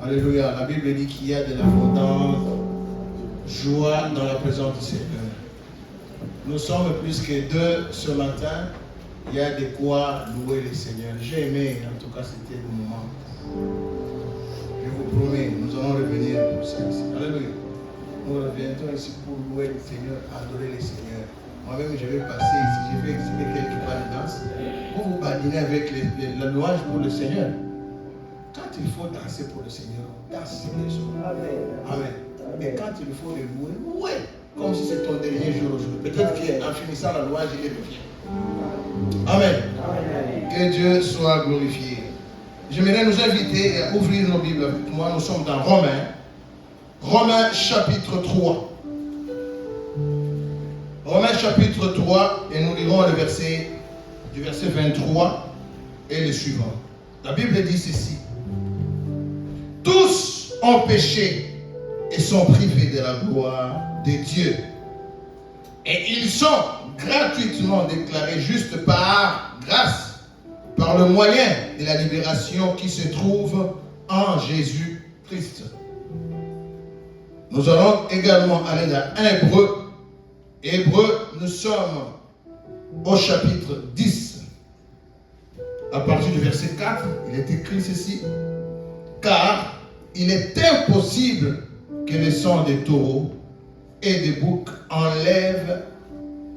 Alléluia. La Bible dit qu'il y a de l'abondance, joie dans la présence du Seigneur. Nous sommes plus que deux ce matin. Il y a de quoi louer le Seigneur. J'ai aimé, en tout cas, c'était le moment. Je vous promets, nous allons revenir pour ça ici. Alléluia. Nous reviendrons ici pour louer le Seigneur, adorer le Seigneur. Moi-même, je vais passer ici, je vais expliquer quelques pas de danse. Vous vous badinez avec la louange pour le Seigneur. Quand il faut danser pour le Seigneur, dansez les jours. Amen. Et quand il faut le louer, louez. Comme si c'est ton dernier jour aujourd'hui. Peut-être qu'en finissant la louange, il est revient. Amen. Amen. Que Dieu soit glorifié. J'aimerais nous inviter à ouvrir nos Bibles avec moi. Nous sommes dans Romains. Romains chapitre 3. Romains chapitre 3 et nous lirons le verset du verset 23 et le suivant. La Bible dit ceci. Tous ont péché et sont privés de la gloire de Dieu. Et ils sont gratuitement déclarés justes par grâce, par le moyen de la libération qui se trouve en Jésus-Christ. Nous allons également aller dans Hébreux. Hébreux, nous sommes au chapitre 10. À partir du verset 4, il est écrit ceci. Car il est impossible que le sang des taureaux et des boucs enlève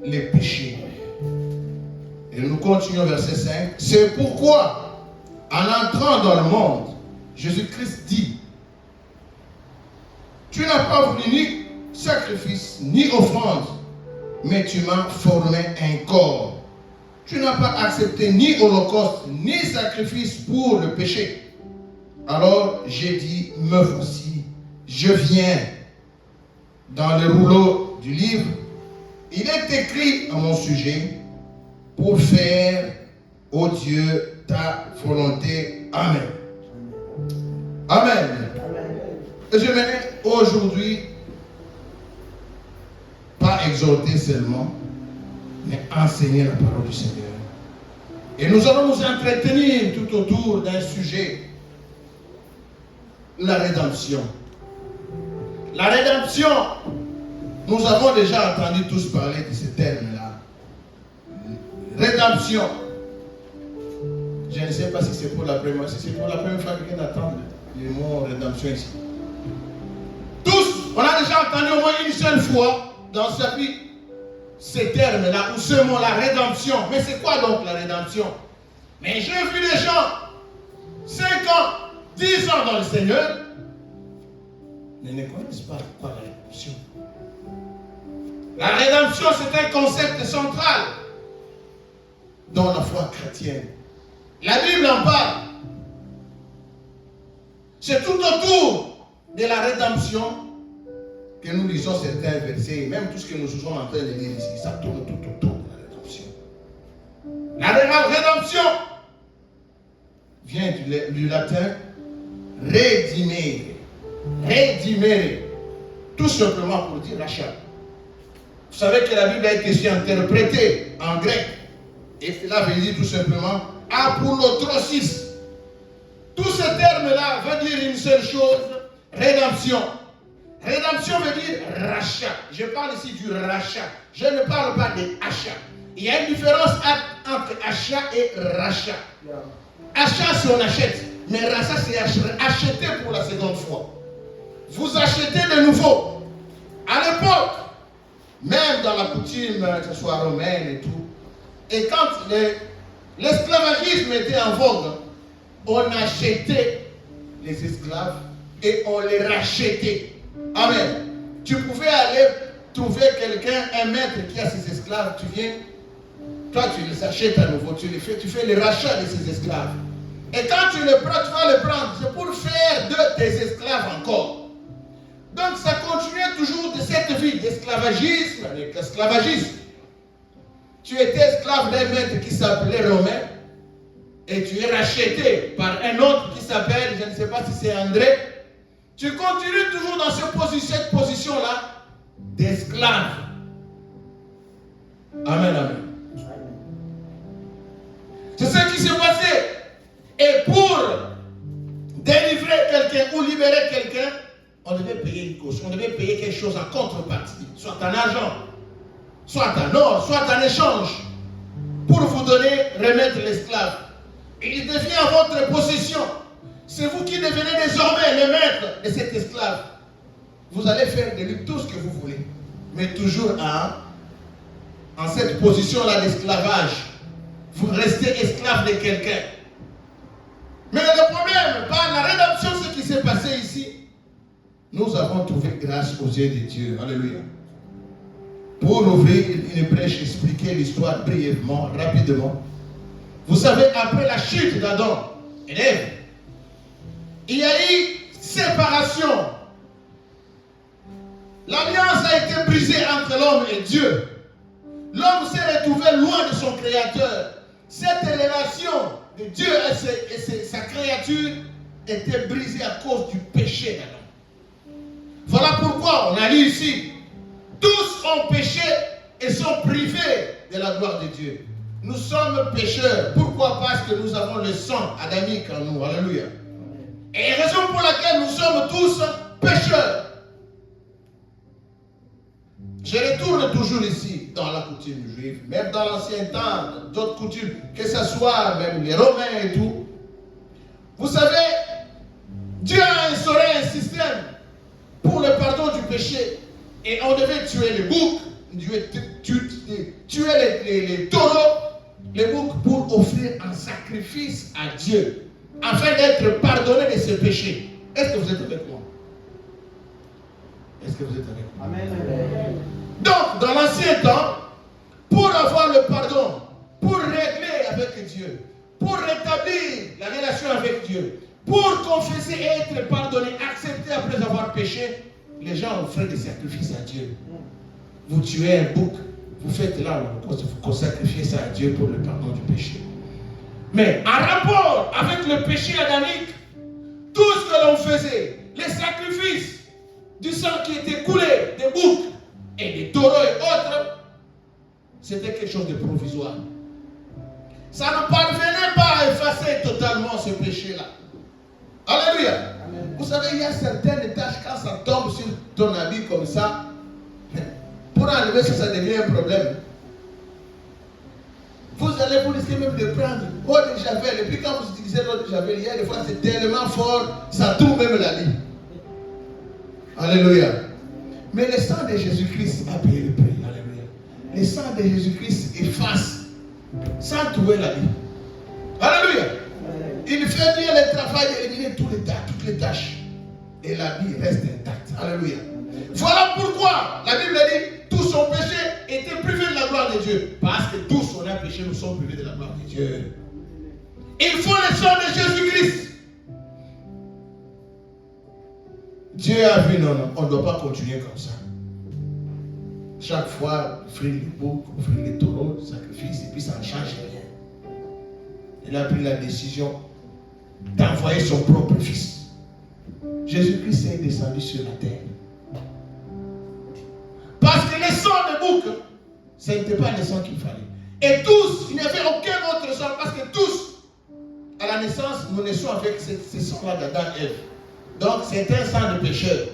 les péchés. Et nous continuons verset 5. C'est pourquoi, en entrant dans le monde, Jésus-Christ dit, tu n'as pas voulu ni sacrifice, ni offrande, mais tu m'as formé un corps. Tu n'as pas accepté ni holocauste, ni sacrifice pour le péché. Alors j'ai dit, me voici, je viens. Dans le rouleau du livre, il est écrit à mon sujet, pour faire, ô Dieu, ta volonté. Amen. Amen. Et j'aimerais aujourd'hui, pas exhorter seulement, mais enseigner la parole du Seigneur. Et nous allons nous entretenir tout autour d'un sujet, la rédemption. La rédemption, nous avons déjà entendu tous parler de ce terme-là. Rédemption. Je ne sais pas si c'est pour la première fois, si c'est pour la première fois que quelqu'un entend le mot rédemption ici. Tous, on a déjà entendu au moins une seule fois dans sa vie ce terme-là, ou ce mot-là, rédemption. Mais c'est quoi donc la rédemption? Mais j'ai vu des gens, 5 ans, 10 ans dans le Seigneur, mais ne connaissent pas quoi la rédemption. La rédemption, c'est un concept central dans la foi chrétienne. La Bible en parle. C'est tout autour de la rédemption que nous lisons certains versets, même tout ce que nous sommes en train de lire ici, ça tourne tout autour de la rédemption. La rédemption vient du latin redimere. Redimere, tout simplement pour dire rachat. Vous savez que la Bible a été aussi interprétée en grec. Et cela veut dire tout simplement apoulotrosis. Tout ce terme-là veut dire une seule chose, rédemption. Rédemption veut dire rachat. Je parle ici du rachat. Je ne parle pas de achat. Il y a une différence entre achat et rachat. Achat, c'est on achète. Mais rachat, c'est acheter pour la seconde fois. Vous achetez de nouveau. À l'époque, même dans la coutume, que ce soit romaine et tout, et quand l'esclavagisme était en vogue, on achetait les esclaves et on les rachetait. Amen. Tu pouvais aller trouver quelqu'un, un maître qui a ses esclaves, tu viens, toi tu les achètes à nouveau, tu fais le rachat de ces esclaves. Et quand tu les prends, tu vas les prendre, c'est pour faire de tes esclaves encore. Donc ça continuait toujours de cette vie d'esclavagisme, l'esclavagisme. Tu étais esclave d'un maître qui s'appelait Romain et tu es racheté par un autre qui s'appelle, je ne sais pas si c'est André. Tu continues toujours dans cette position-là d'esclave. Amen, amen. C'est ce qui s'est passé. Et pour délivrer quelqu'un ou libérer quelqu'un, on devait payer une caution, on devait payer quelque chose en contrepartie, soit en argent, soit en or, soit en échange, pour vous donner, remettre l'esclave. Il devient à votre possession. C'est vous qui devenez désormais le maître de cet esclave. Vous allez faire de lui tout ce que vous voulez, mais toujours en cette position-là d'esclavage. Vous restez esclave de quelqu'un. Mais le problème, par la rédemption, ce qui s'est passé ici, nous avons trouvé grâce aux yeux de Dieu. Alléluia. Pour ouvrir une brèche, expliquer l'histoire brièvement, rapidement. Vous savez, après la chute d'Adam et d'Ève, il y a eu séparation. L'alliance a été brisée entre l'homme et Dieu. L'homme s'est retrouvé loin de son Créateur. Cette relation de Dieu et sa créature était brisée à cause du péché d'Adam. Voilà pourquoi on a lu ici, tous ont péché et sont privés de la gloire de Dieu. Nous sommes pécheurs. Pourquoi? Parce que nous avons le sang adamique en nous. Alléluia. Et raison pour laquelle nous sommes tous pécheurs. Je retourne toujours ici, dans la coutume juive, même dans l'ancien temps, d'autres coutumes, que ce soit même les Romains et tout. Vous savez, Dieu a instauré un système pour le pardon du péché. Et on devait tuer les boucs, tuer les taureaux, les boucs pour offrir un sacrifice à Dieu, afin d'être pardonné de ses péchés. Est-ce que vous êtes avec moi? Est-ce que vous êtes avec moi? Amen. Donc, dans l'ancien temps, pour avoir le pardon, pour régler avec Dieu, pour rétablir la relation avec Dieu, pour confesser et être pardonné, accepté après avoir péché, les gens offraient des sacrifices à Dieu. Vous tuez un bouc, vous faites là, vous sacrifiez ça à Dieu pour le pardon du péché. Mais en rapport avec le péché adamique, tout ce que l'on faisait, les sacrifices, du sang qui était coulé, des boucs et des taureaux et autres, c'était quelque chose de provisoire. Ça ne parvenait pas à effacer totalement ce péché-là. Alléluia. Amen. Vous savez, il y a certaines tâches, quand ça tombe sur ton habit comme ça, pour enlever ça, ça devient un problème. Vous allez vous risquer même de prendre l'eau de javel. Et puis quand vous utilisez l'eau de javel, il y a des fois c'est tellement fort, ça tourne même la vie. Alléluia. Mais le sang de Jésus-Christ a payé le prix. Alléluia. Le sang de Jésus-Christ efface sans trouver la vie. Alléluia. Il fait bien le travail d'éliminer toutes les tâches. Et la vie reste intacte. Alléluia. Voilà pourquoi la Bible dit tous ont péché et étaient privés de la gloire de Dieu. Parce que tous on a péché, nous sommes privés de la gloire de Dieu. Il faut le sang de Jésus-Christ. Dieu a vu, non, on ne doit pas continuer comme ça. Chaque fois, offrir les boucs, offrir les taureaux, le sacrifice, et puis ça ne change rien. Il a pris la décision d'envoyer son propre fils. Jésus-Christ est descendu sur la terre. Parce que le sang de bouc, ce n'était pas le sang qu'il fallait. Et tous, il n'y avait aucun autre sang, parce que tous, à la naissance, nous naissons avec ce sang-là d'Adam et Ève. Donc c'est un sang de pécheur.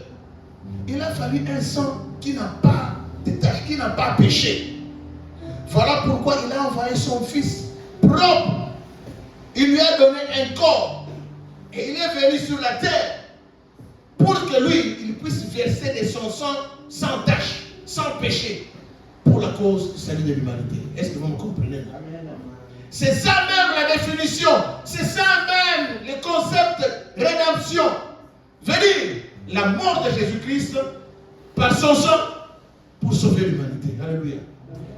Il a fallu un sang qui n'a pas de tâche, qui n'a pas péché. Voilà pourquoi il a envoyé son fils propre. Il lui a donné un corps. Et il est venu sur la terre pour que lui, il puisse verser de son sang sans tâche, sans péché, pour la cause du salut de l'humanité. Est-ce que vous me comprenez? C'est ça même la définition. C'est ça même le concept rédemption. Veut dire la mort de Jésus-Christ par son sang pour sauver l'humanité. Alléluia.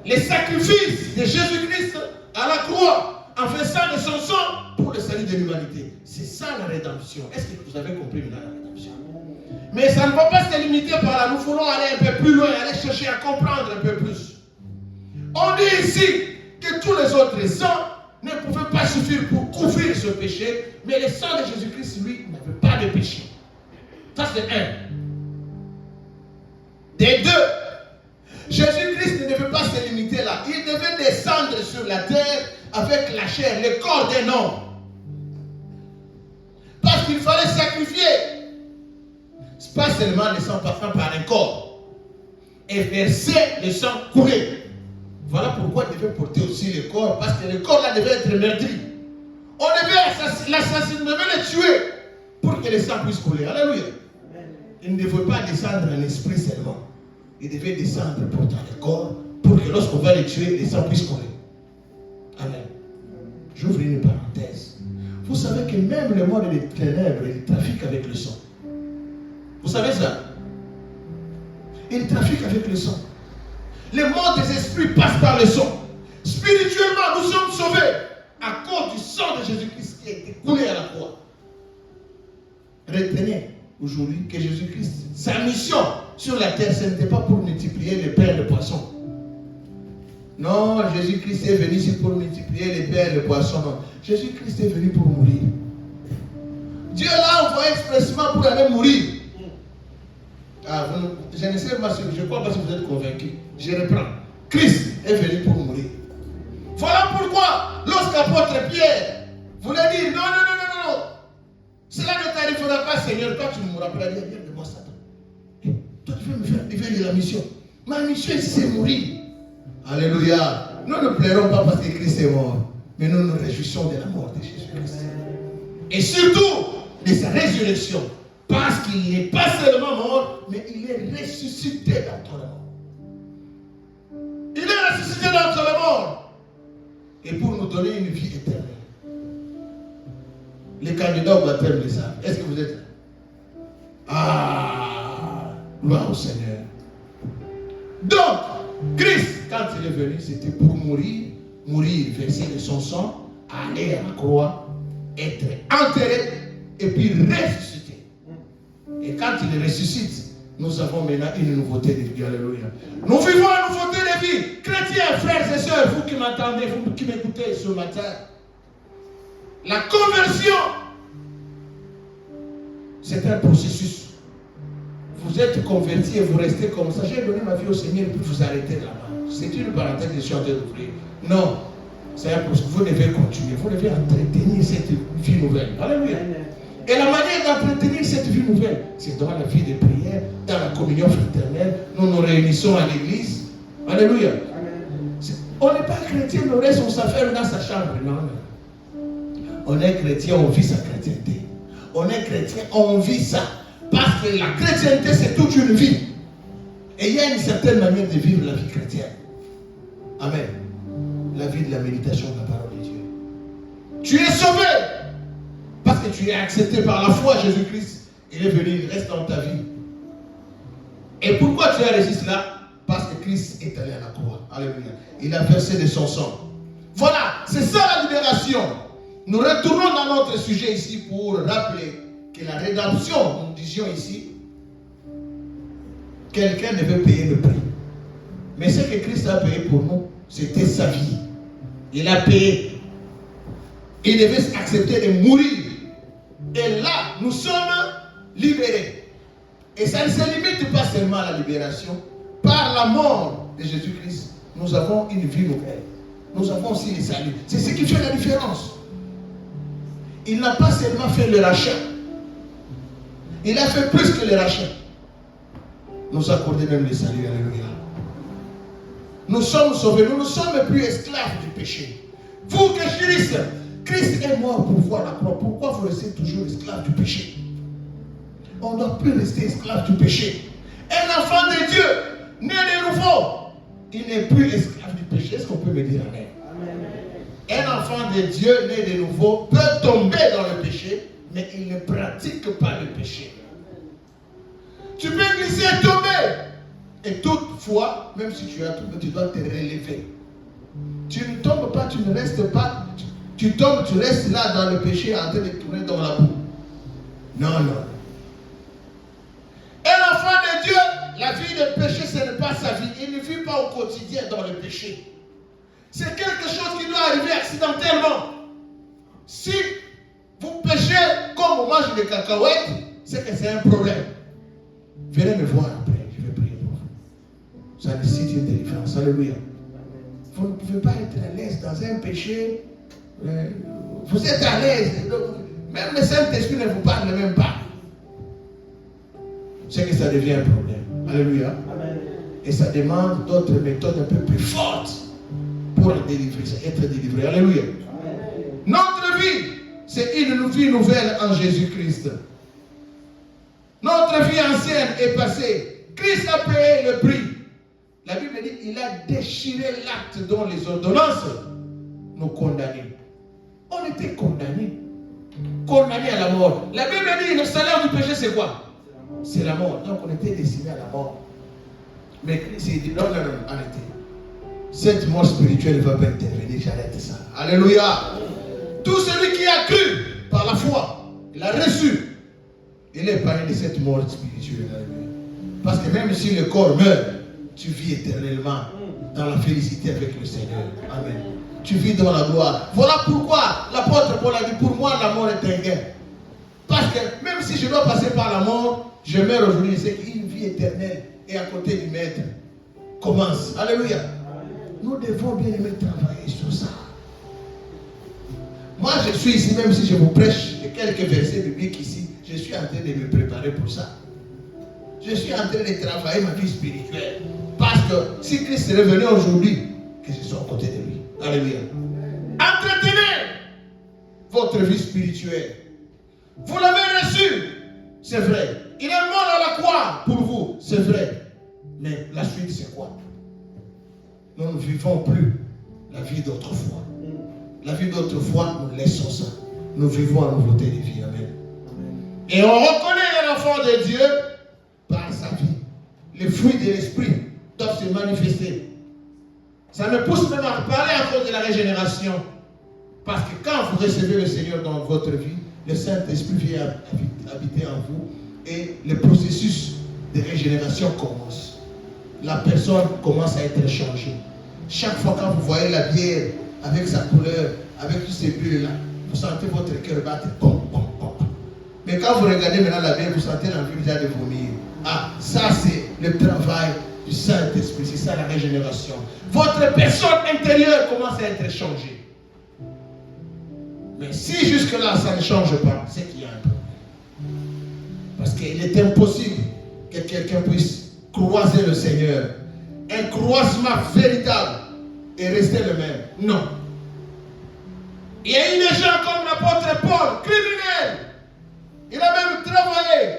Les sacrifices de Jésus-Christ à la croix en faisant de son sang pour le salut de l'humanité. C'est ça la rédemption. Est-ce que vous avez compris maintenant la rédemption? Mais ça ne va pas se limiter par là. Nous voulons aller un peu plus loin, aller chercher à comprendre un peu plus. On dit ici que tous les autres sangs ne pouvaient pas suffire pour couvrir ce péché, mais le sang de Jésus-Christ, lui, n'avait pas de péché. Ça, c'est un. Des deux, Jésus-Christ ne devait pas se limiter là. Il devait descendre sur la terre avec la chair, le corps d'un homme. Parce qu'il fallait sacrifié. Pas seulement le sang parfum par un corps. Et verser le sang coulé. Voilà pourquoi il devait porter aussi le corps. Parce que le corps là devait être meurtri. On devait l'assassiner, on devait le tuer. Pour que le sang puisse couler. Alléluia. Il ne devait pas descendre en esprit seulement. Il devait descendre portant le corps. Pour que lorsqu'on va le tuer, le sang puisse couler. Amen. J'ouvre une parenthèse. Vous savez que même le monde des ténèbres, il trafique avec le sang. Vous savez ça? Il trafique avec le sang. Le monde des esprits passe par le sang. Spirituellement, nous sommes sauvés à cause du sang de Jésus-Christ qui a été coulé à la croix. Retenez aujourd'hui que Jésus-Christ, sa mission sur la terre, ce n'était pas pour multiplier les pains et les poissons. Non, Jésus-Christ est venu ici pour multiplier les pains et les poissons. Non. Jésus-Christ est venu pour mourir. Dieu l'a envoyé expressément pour aller mourir. Ah, je ne sais pas si je crois pas si vous êtes convaincus. Je reprends. Christ est venu pour mourir. Voilà pourquoi, lorsqu'apôtre Pierre voulait dire non, cela ne t'arrivera pas, Seigneur, toi tu ne mourras pas. Viens de moi, Satan. Toi tu veux me faire dévier de la mission. Ma mission ici, c'est mourir. Alléluia. Nous ne pleurons pas parce que Christ est mort, mais nous nous réjouissons de la mort de Jésus-Christ. Et surtout de sa résurrection. Parce qu'il n'est pas seulement mort, mais il est ressuscité d'entre les morts. Il est ressuscité d'entre les morts. Et pour nous donner une vie éternelle. Les candidats au baptême le savent. Est-ce que vous êtes là? Ah, gloire au Seigneur. Donc, Christ, quand il est venu, c'était pour mourir, verser de son sang, aller à la croix, être enterré et puis ressusciter. Et quand il ressuscite, nous avons maintenant une nouveauté de vie. Alléluia. Nous vivons une nouveauté de vie. Chrétiens, frères et sœurs, vous qui m'entendez, vous qui m'écoutez ce matin, la conversion, c'est un processus. Vous êtes converti et vous restez comme ça. J'ai donné ma vie au Seigneur et puis vous arrêtez là-bas. C'est une parenthèse que je suis en train d'ouvrir. Non, c'est un processus. Vous devez continuer. Vous devez entretenir cette vie nouvelle. Alléluia. Et la manière d'entretenir cette vie nouvelle, c'est dans la vie de prière, dans la communion fraternelle. Nous nous réunissons à l'église. Alléluia. On n'est pas chrétien, on reste, on s'affaire dans sa chambre. Non. On est chrétien, on vit sa chrétienté. On est chrétien, on vit ça. Parce que la chrétienté, c'est toute une vie. Et il y a une certaine manière de vivre la vie chrétienne. Amen. La vie de la méditation de la parole de Dieu. Tu es sauvé. Parce que tu es accepté par la foi, Jésus-Christ. Il est venu, il reste dans ta vie. Et pourquoi tu as réussi cela? Parce que Christ est allé à la croix. Alléluia. Il a versé de son sang. Voilà, c'est ça la libération. Nous retournons dans notre sujet ici pour rappeler que la rédemption, nous disions ici, quelqu'un devait payer le prix. Mais ce que Christ a payé pour nous, c'était sa vie. Il a payé. Il devait accepter de mourir. Et là, nous sommes libérés. Et ça ne se limite pas seulement à la libération. Par la mort de Jésus-Christ, nous avons une vie nouvelle. Nous avons aussi le salut. C'est ce qui fait la différence. Il n'a pas seulement fait le rachat. Il a fait plus que le rachat. Nous accorder même le salut. Alléluia. Nous sommes sauvés. Nous ne sommes plus esclaves du péché. Vous que Christ est mort pour voir la croix. Pourquoi vous restez toujours esclave du péché? On ne doit plus rester esclave du péché. Un enfant de Dieu, né de nouveau, il n'est plus esclave du péché. Est-ce qu'on peut me dire amen? Un enfant de Dieu, né de nouveau, peut tomber dans le péché, mais il ne pratique pas le péché. Tu peux glisser et tomber. Et toutefois, même si tu as tombé, tu dois te relever. Tu ne tombes pas, tu ne restes pas. Tu tombes, tu restes là dans le péché en train de tourner dans la boue. Non. Un enfant de Dieu, la vie de péché, ce n'est pas sa vie. Il ne vit pas au quotidien dans le péché. C'est quelque chose qui doit arriver accidentellement. Si vous péchez comme on mange des cacahuètes, c'est que c'est un problème. Venez me voir après, je vais prier pour vous. Ça nécessite une délivrance. Alléluia. Vous ne pouvez pas être à l'aise dans un péché. Vous êtes à l'aise. Même le Saint-Esprit ne vous parle même pas. c'est que ça devient un problème. Alléluia. Amen. Et ça demande d'autres méthodes un peu plus fortes pour être délivré. Alléluia. Amen. Notre vie, c'est une vie nouvelle en Jésus-Christ. Notre vie ancienne est passée. Christ a payé le prix. La Bible dit qu'il a déchiré l'acte dont les ordonnances nous condamnaient. On était condamnés. Condamnés à la mort. La Bible dit le salaire du péché, c'est quoi? C'est la mort. Donc on était destiné à la mort. Mais Christ dit non, arrêtez. Cette mort spirituelle ne va pas intervenir, j'arrête ça. Alléluia. Tout celui qui a cru par la foi, il a reçu. Il est épargné de cette mort spirituelle. Parce que même si le corps meurt, tu vis éternellement dans la félicité avec le Seigneur. Amen. Tu vis dans la gloire. Voilà pourquoi l'apôtre Paul a dit, pour moi la mort est un gain. Parce que même si je dois passer par la mort, je meurs aujourd'hui, c'est qu'une vie éternelle est à côté du Maître commence. Alléluia. Nous devons bien aimer travailler sur ça. Moi je suis ici, même si je vous prêche quelques versets bibliques ici, je suis en train de me préparer pour ça. Je suis en train de travailler ma vie spirituelle. Parce que si Christ est revenu aujourd'hui, que je sois à côté de lui. Alléluia. Entretenez votre vie spirituelle. Vous l'avez reçu, c'est vrai. Il est mort à la croix pour vous, c'est vrai. Mais la suite, c'est quoi? Nous ne vivons plus la vie d'autrefois. La vie d'autrefois, nous laissons ça. Nous vivons la nouveauté de vie. Amen. Et on reconnaît l'enfant de Dieu par sa vie. Les fruits de l'esprit doivent se manifester. Ça me pousse même à parler à cause de la régénération. Parce que quand vous recevez le Seigneur dans votre vie, le Saint-Esprit vient habiter en vous et le processus de régénération commence. La personne commence à être changée. Chaque fois quand vous voyez la bière avec sa couleur, avec tous ces bulles-là, vous sentez votre cœur battre. Pom, pom, pom. Mais quand vous regardez maintenant la bière, vous sentez l'envie déjà de vomir. Ah, ça c'est le travail du Saint-Esprit, c'est ça la régénération. Votre personne intérieure commence à être changée. Mais si jusque-là ça ne change pas, c'est qu'il y a un problème. Parce qu'il est impossible que quelqu'un puisse croiser le Seigneur. Un croisement véritable et rester le même. Non. Il y a eu des gens comme l'apôtre Paul, criminel. Il a même travaillé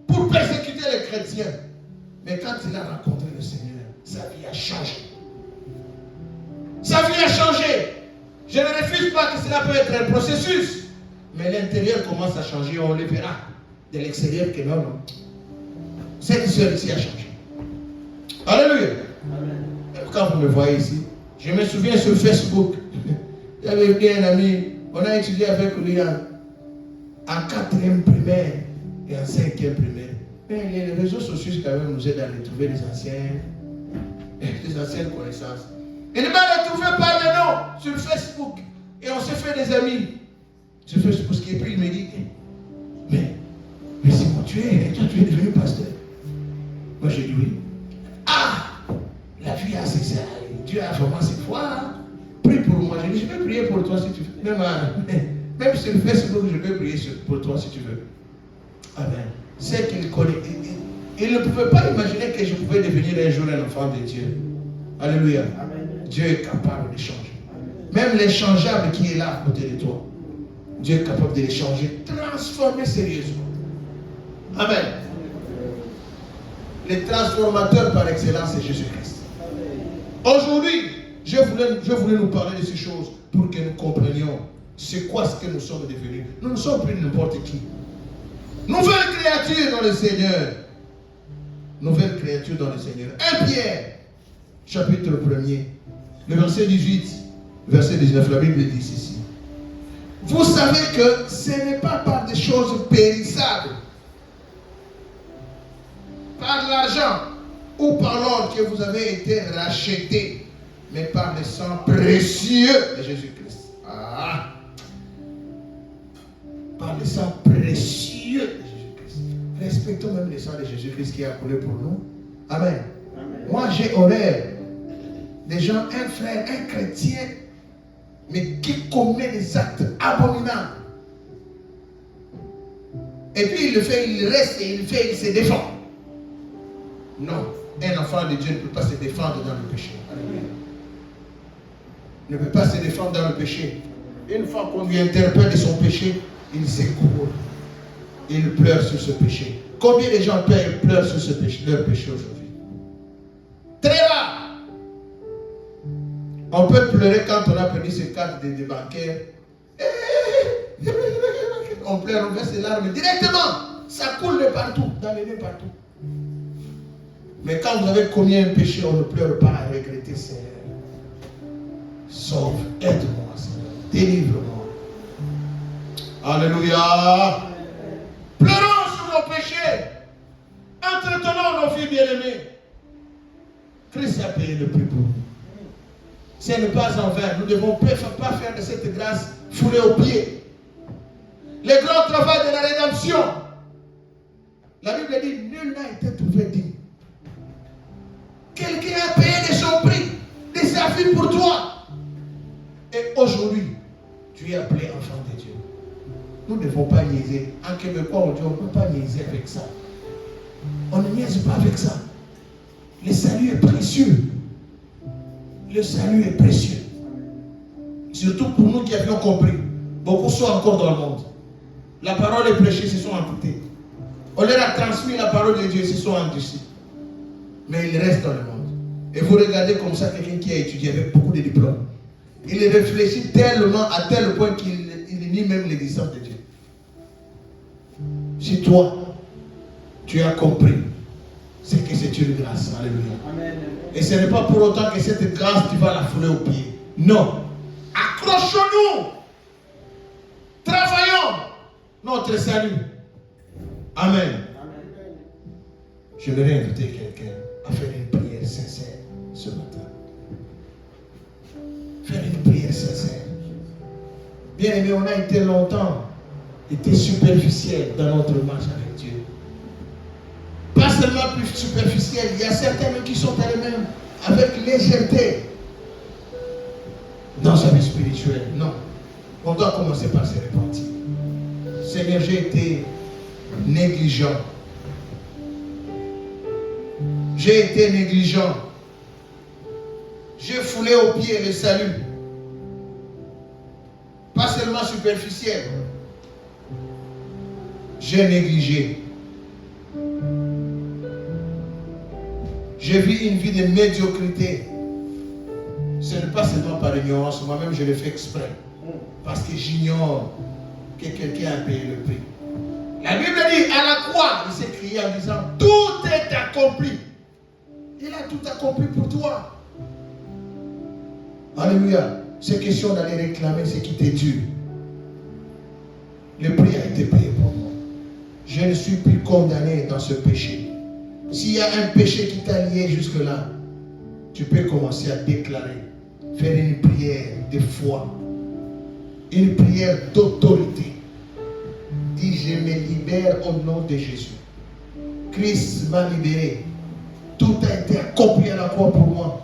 pour persécuter les chrétiens. Mais quand il a rencontré le Seigneur, sa vie a changé. Sa vie a changé. Je ne refuse pas que cela peut être un processus. Mais l'intérieur commence à changer. On le verra de l'extérieur que non. Cette sœur ici a changé. Alléluia. Amen. Quand vous me voyez ici, je me souviens sur Facebook, j'avais vu un ami, on a étudié avec lui en 4e primaire et en 5e primaire. Mais les réseaux sociaux quand même nous aident à retrouver des anciennes connaissances. Il m'a retrouvé par le nom sur Facebook et on s'est fait des amis sur Facebook. Et puis il me dit, mais Simon, tu es devenu pasteur. Moi j'ai dit oui. Ah, la vie a cessé. Dieu a vraiment cette foi. Prie pour moi. Je dis, je vais prier pour toi si tu veux. Même sur Facebook, je vais prier pour toi si tu veux. Amen. C'est qu'il connaît. Il ne pouvait pas imaginer que je pouvais devenir un jour un enfant de Dieu. Alléluia. Amen. Dieu est capable de changer. Même l'échangeable qui est là à côté de toi, Dieu est capable de les changer, transformer sérieusement. Amen. Le transformateur par excellence, c'est Jésus-Christ. Aujourd'hui, je voulais nous parler de ces choses pour que nous comprenions c'est quoi ce que nous sommes devenus. Nous ne sommes plus n'importe qui. Nouvelle créature dans le Seigneur. Nouvelle créature dans le Seigneur. 1 Pierre, chapitre 1er, le verset 18, verset 19, la Bible dit ceci. Vous savez que ce n'est pas par des choses périssables, par l'argent ou par l'or que vous avez été rachetés, mais par le sang précieux de Jésus-Christ. Ah! Par le sang précieux de Jésus-Christ. Respectons même le sang de Jésus-Christ qui a coulé pour nous. Amen. Amen. Moi, j'ai horreur des gens, un frère, un chrétien, mais qui commet des actes abominables. Et puis il le fait, il reste et il fait, il se défend. Non, un enfant de Dieu ne peut pas se défendre dans le péché. Il ne peut pas se défendre dans le péché. Une fois qu'on lui interpelle de son péché, il s'écoule. Il pleure sur ce péché. Combien de gens pleurent sur ce péché, leur péché aujourd'hui? Très rare. On peut pleurer quand on a perdu ses cartes des bancaires. On pleure, on verse les larmes directement. Ça coule de partout, dans les nez partout. Mais quand vous avez commis un péché, on ne pleure pas à regretter, Seigneur. Sauve, aide-moi, Seigneur. Délivre-moi. Alléluia. Pleurons sur nos péchés. Entretenons nos filles bien-aimées. Christ a payé le prix pour nous. Ce n'est pas en vain. Nous ne devons pas faire de cette grâce foulée aux pieds. Le grand travail de la rédemption. La Bible dit, nul n'a été trouvé digne. Quelqu'un a payé de son prix, de sa vie pour toi. Et aujourd'hui, tu es appelé enfant de Dieu. Nous ne devons pas niaiser. En québécois, on dit, on ne peut pas niaiser avec ça. On ne niaise pas avec ça. Le salut est précieux. Le salut est précieux. Surtout pour nous qui avions compris. Beaucoup sont encore dans le monde. La parole est prêchée, se sont amputés. On leur a transmis la parole de Dieu, se sont endurcis. Mais ils restent dans le monde. Et vous regardez comme ça quelqu'un qui a étudié avec beaucoup de diplômes. Il réfléchit tellement à tel point qu'il nie même l'existence de Dieu. Si toi, tu as compris, c'est que c'est une grâce. Alléluia. Amen. Et ce n'est pas pour autant que cette grâce, tu vas la fouler aux pieds. Non. Accrochons-nous. Travaillons notre salut. Amen. Amen. Je voudrais inviter quelqu'un à faire une prière sincère ce matin. Faire une prière sincère. Bien aimé, on a été longtemps superficiel dans notre marche avec Dieu. Pas seulement plus superficiel, il y a certains qui sont allés même avec légèreté dans sa vie spirituelle. Non. On doit commencer par se repentir. Seigneur, j'ai été négligent. J'ai été négligent. J'ai foulé aux pieds le salut. Pas seulement superficiel. J'ai négligé. J'ai vu une vie de médiocrité. Ce n'est pas seulement par ignorance. Moi-même, je le fais exprès. Parce que j'ignore que quelqu'un a payé le prix. La Bible dit, à la croix, il s'est crié en disant, tout est accompli. Il a tout accompli pour toi. Alléluia. C'est question d'aller réclamer ce qui t'est dû. Le prix a été payé pour moi. Je ne suis plus condamné dans ce péché. S'il y a un péché qui t'a lié jusque-là, tu peux commencer à déclarer, faire une prière de foi, une prière d'autorité. Dis, je me libère au nom de Jésus. Christ m'a libéré. Tout a été accompli à la croix pour moi.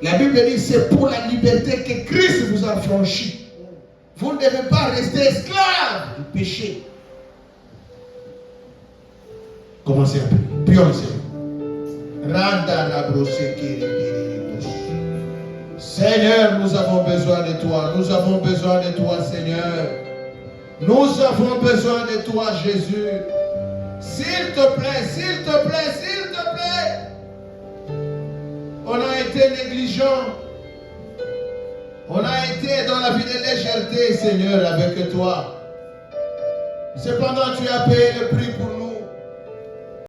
La Bible dit, c'est pour la liberté que Christ vous a franchi. Vous ne devez pas rester esclave du péché. Commencez à prier. Prions le Seigneur. Seigneur, nous avons besoin de toi. Nous avons besoin de toi, Seigneur. Nous avons besoin de toi, Jésus. S'il te plaît, s'il te plaît, s'il te plaît. On a été négligents. On a été dans la vie de légèreté, Seigneur, avec toi. Cependant, tu as payé le prix pour nous.